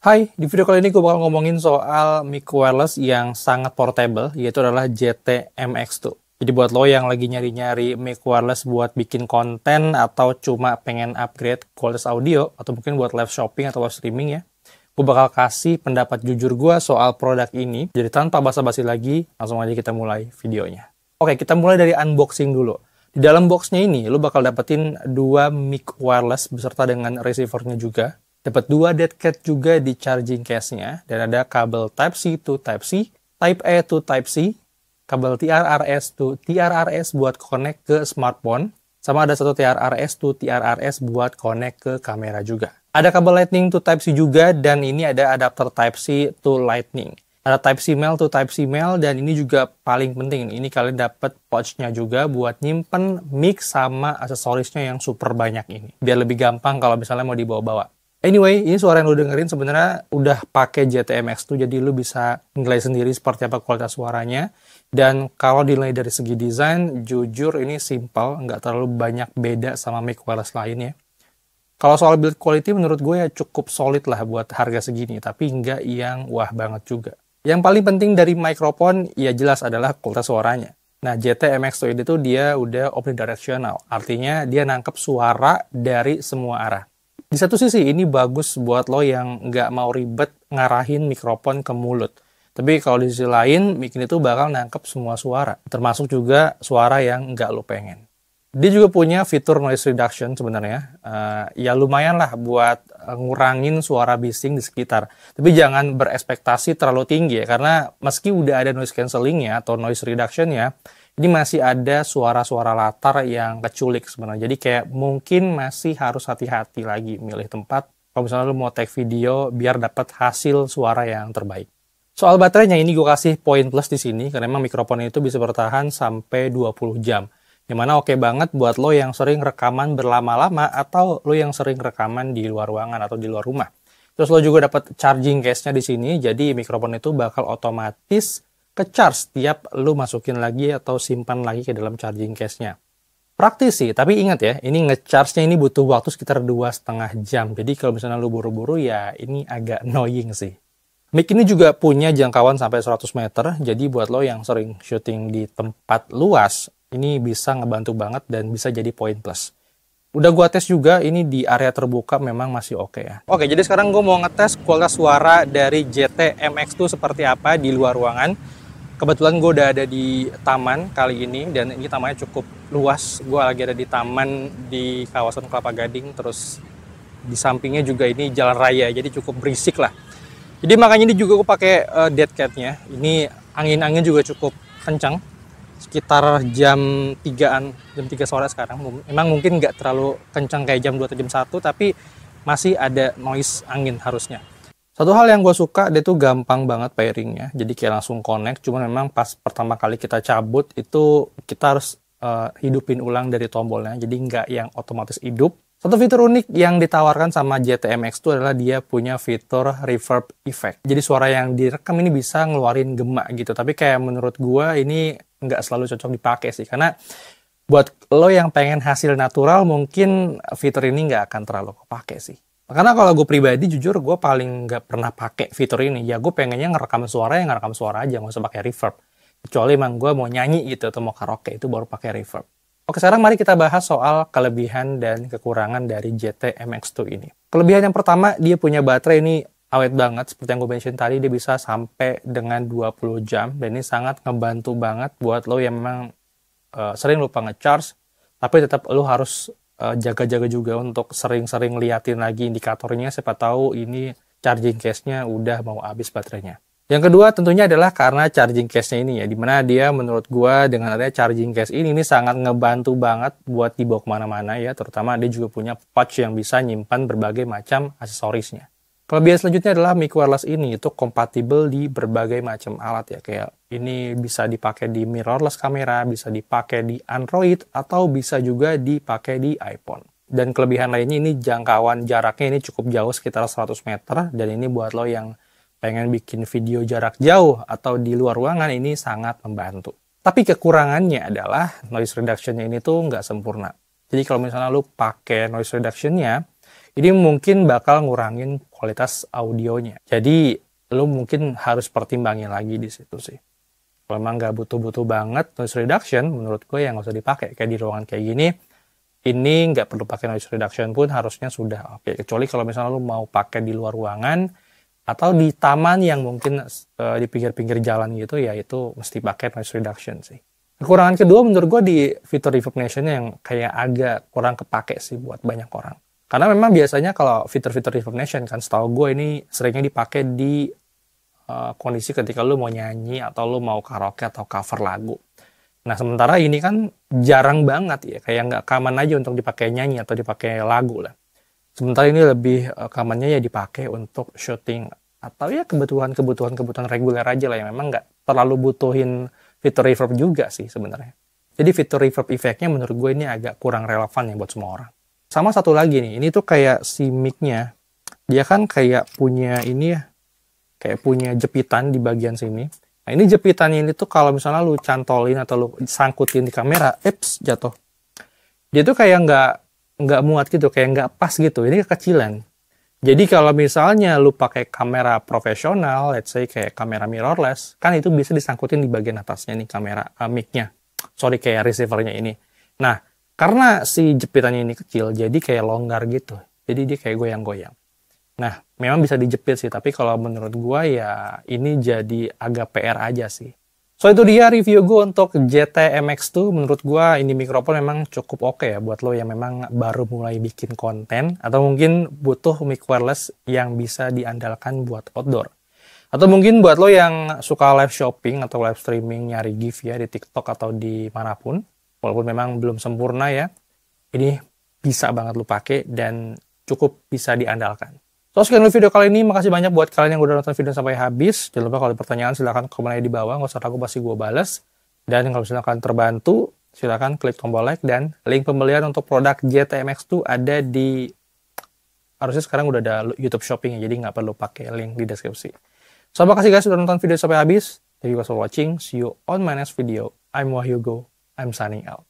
Hai, di video kali ini gue bakal ngomongin soal mic wireless yang sangat portable, yaitu adalah JT MX2. Jadi buat lo yang lagi nyari-nyari mic wireless buat bikin konten atau cuma pengen upgrade kualitas audio, atau mungkin buat live shopping atau live streaming ya, gue bakal kasih pendapat jujur gue soal produk ini. Jadi tanpa basa-basi lagi, langsung aja kita mulai videonya. Oke, kita mulai dari unboxing dulu. Di dalam boxnya ini, lo bakal dapetin dua mic wireless beserta dengan receivernya juga. Dapat dua dead cat juga di charging case-nya, dan ada kabel Type-C to Type-C, Type-A to Type-C, kabel TRRS to TRRS buat connect ke smartphone, sama ada satu TRRS to TRRS buat connect ke kamera juga. Ada kabel Lightning to Type-C juga, dan ini ada adapter Type-C to Lightning. Ada Type-C male to Type-C male, dan ini juga paling penting. Ini kalian dapat pouch-nya juga buat nyimpen mic sama aksesorisnya yang super banyak ini. Biar lebih gampang kalau misalnya mau dibawa-bawa. Anyway, ini suara yang lu dengerin sebenarnya udah pakai JT-MX2, jadi lu bisa nilai sendiri seperti apa kualitas suaranya. Dan kalau dinilai dari segi desain, jujur ini simple, nggak terlalu banyak beda sama mic wireless lainnya. Kalau soal build quality menurut gue ya cukup solid lah buat harga segini, tapi nggak yang wah banget juga. Yang paling penting dari mikrofon ya jelas adalah kualitas suaranya. Nah, JT-MX2 ini tuh dia udah omnidirectional, artinya dia nangkep suara dari semua arah. Di satu sisi ini bagus buat lo yang nggak mau ribet ngarahin mikrofon ke mulut. Tapi kalau di sisi lain, mic ini tuh bakal nangkep semua suara. Termasuk juga suara yang nggak lo pengen. Dia juga punya fitur noise reduction sebenarnya. Ya lumayan lah buat ngurangin suara bising di sekitar. Tapi jangan berekspektasi terlalu tinggi ya. Karena meski udah ada noise cancellingnya atau noise reductionnya, ini masih ada suara-suara latar yang keculik sebenarnya. Jadi kayak mungkin masih harus hati-hati lagi milih tempat kalau misalnya lu mau take video biar dapat hasil suara yang terbaik. Soal baterainya ini gue kasih poin plus di sini karena memang mikrofon itu bisa bertahan sampai 20 jam. Yang mana oke banget buat lo yang sering rekaman berlama-lama atau lo yang sering rekaman di luar ruangan atau di luar rumah. Terus lo juga dapat charging case-nya di sini, jadi mikrofon itu bakal otomatis ke-charge setiap lu masukin lagi atau simpan lagi ke dalam charging case-nya. Praktis sih, tapi ingat ya, ini nge-charge-nya ini butuh waktu sekitar 2,5 jam. Jadi kalau misalnya lu buru-buru ya ini agak annoying sih. Mic ini juga punya jangkauan sampai 100 meter, jadi buat lo yang sering syuting di tempat luas, ini bisa ngebantu banget dan bisa jadi poin plus. Udah gua tes juga, ini di area terbuka memang masih oke ya. Oke, jadi sekarang gue mau ngetes kualitas suara dari JT MX2 seperti apa di luar ruangan. Kebetulan gue udah ada di taman kali ini, dan ini tamannya cukup luas. Gue lagi ada di taman di kawasan Kelapa Gading, terus di sampingnya juga ini jalan raya, jadi cukup berisik lah. Jadi makanya ini juga gue pakai dead cat-nya. Ini angin-angin juga cukup kencang, sekitar jam 3-an, jam 3 sore sekarang. Emang mungkin nggak terlalu kencang kayak jam 2 atau jam 1, tapi masih ada noise angin harusnya. Satu hal yang gue suka, dia tuh gampang banget pairingnya. Jadi kayak langsung connect, cuman memang pas pertama kali kita cabut, itu kita harus hidupin ulang dari tombolnya. Jadi nggak yang otomatis hidup. Satu fitur unik yang ditawarkan sama JT-MX itu adalah dia punya fitur reverb effect. Jadi suara yang direkam ini bisa ngeluarin gema gitu. Tapi kayak menurut gue ini nggak selalu cocok dipakai sih. Karena buat lo yang pengen hasil natural, mungkin fitur ini nggak akan terlalu kepake sih. Karena kalau gue pribadi, jujur gue paling nggak pernah pakai fitur ini. Ya gue pengennya ngerekam suara, yang ngerekam suara aja, nggak usah pakai reverb. Kecuali emang gue mau nyanyi gitu atau mau karaoke, itu baru pakai reverb. Oke, sekarang mari kita bahas soal kelebihan dan kekurangan dari JT MX2 ini. Kelebihan yang pertama, dia punya baterai ini awet banget. Seperti yang gue mention tadi, dia bisa sampai dengan 20 jam. Dan ini sangat ngebantu banget buat lo yang memang sering lupa nge-charge, tapi tetap lo harus jaga-jaga juga untuk sering-sering liatin lagi indikatornya, siapa tahu ini charging case-nya udah mau habis baterainya. Yang kedua tentunya adalah karena charging case-nya ini ya, dimana dia menurut gua dengan adanya charging case ini sangat ngebantu banget buat dibawa kemana-mana ya, terutama dia juga punya pouch yang bisa nyimpan berbagai macam aksesorisnya. Kelebihan selanjutnya adalah mic wireless ini itu kompatibel di berbagai macam alat ya, kayak ini bisa dipakai di mirrorless kamera, bisa dipakai di Android, atau bisa juga dipakai di iPhone. Dan kelebihan lainnya ini jangkauan jaraknya ini cukup jauh sekitar 100 meter, dan ini buat lo yang pengen bikin video jarak jauh atau di luar ruangan ini sangat membantu. Tapi kekurangannya adalah noise reduction-nya ini tuh nggak sempurna. Jadi kalau misalnya lo pakai noise reduction-nya, Ini mungkin bakal ngurangin kualitas audionya. Jadi lo mungkin harus pertimbangin lagi di situ sih. Kalau emang nggak butuh-butuh banget noise reduction, menurut gue yang nggak usah dipakai. Kayak di ruangan kayak gini, ini nggak perlu pakai noise reduction pun harusnya sudah oke. Kecuali kalau misalnya lo mau pakai di luar ruangan, atau di taman yang mungkin di pinggir-pinggir jalan gitu, ya itu mesti pakai noise reduction sih. Kekurangan kedua menurut gue di fitur reverb nation yang kayak agak kurang kepake sih buat banyak orang. Karena memang biasanya kalau fitur-fitur reverb nation kan, setahu gue ini seringnya dipakai di kondisi ketika lu mau nyanyi atau lu mau karaoke atau cover lagu. Nah sementara ini kan jarang banget ya, kayak nggak common aja untuk dipakai nyanyi atau dipakai lagu lah. Sementara ini lebih commonnya ya dipakai untuk syuting atau ya kebutuhan reguler aja lah yang memang nggak terlalu butuhin fitur reverb juga sih sebenarnya. Jadi fitur reverb efeknya menurut gue ini agak kurang relevan ya buat semua orang. Sama satu lagi nih, ini tuh kayak si mic-nya, dia kan kayak punya ini ya, kayak punya jepitan di bagian sini. Nah ini jepitannya ini tuh kalau misalnya lu cantolin atau lu sangkutin di kamera, jatuh. Dia tuh kayak nggak muat gitu, kayak nggak pas gitu. Ini kekecilan. Jadi kalau misalnya lu pakai kamera profesional, let's say kayak kamera mirrorless, kan itu bisa disangkutin di bagian atasnya nih kamera mic-nya. Sorry, kayak receiver-nya ini. Nah, karena si jepitannya ini kecil, jadi kayak longgar gitu. Jadi dia kayak goyang-goyang. Nah, memang bisa dijepit sih, tapi kalau menurut gua ya ini jadi agak PR aja sih. So itu dia review gue untuk JT MX2. Menurut gua ini mikrofon memang cukup oke ya buat lo yang memang baru mulai bikin konten atau mungkin butuh mic wireless yang bisa diandalkan buat outdoor. Atau mungkin buat lo yang suka live shopping atau live streaming nyari gift ya di TikTok atau di manapun. Walaupun memang belum sempurna ya, ini bisa banget lo pakai dan cukup bisa diandalkan. So, sekian dulu video kali ini. Makasih banyak buat kalian yang udah nonton video sampai habis. Jangan lupa kalau ada pertanyaan silahkan komen aja di bawah. Nggak usah ragu, pasti gue balas. Dan kalau misalnya kalian terbantu, silahkan klik tombol like. Dan link pembelian untuk produk JT-MX2 ada di... Harusnya sekarang udah ada YouTube Shopping ya, jadi nggak perlu pakai link di deskripsi. So, makasih guys sudah nonton video sampai habis. Thank you guys for watching. See you on my next video. I'm Wahyugo. I'm signing out.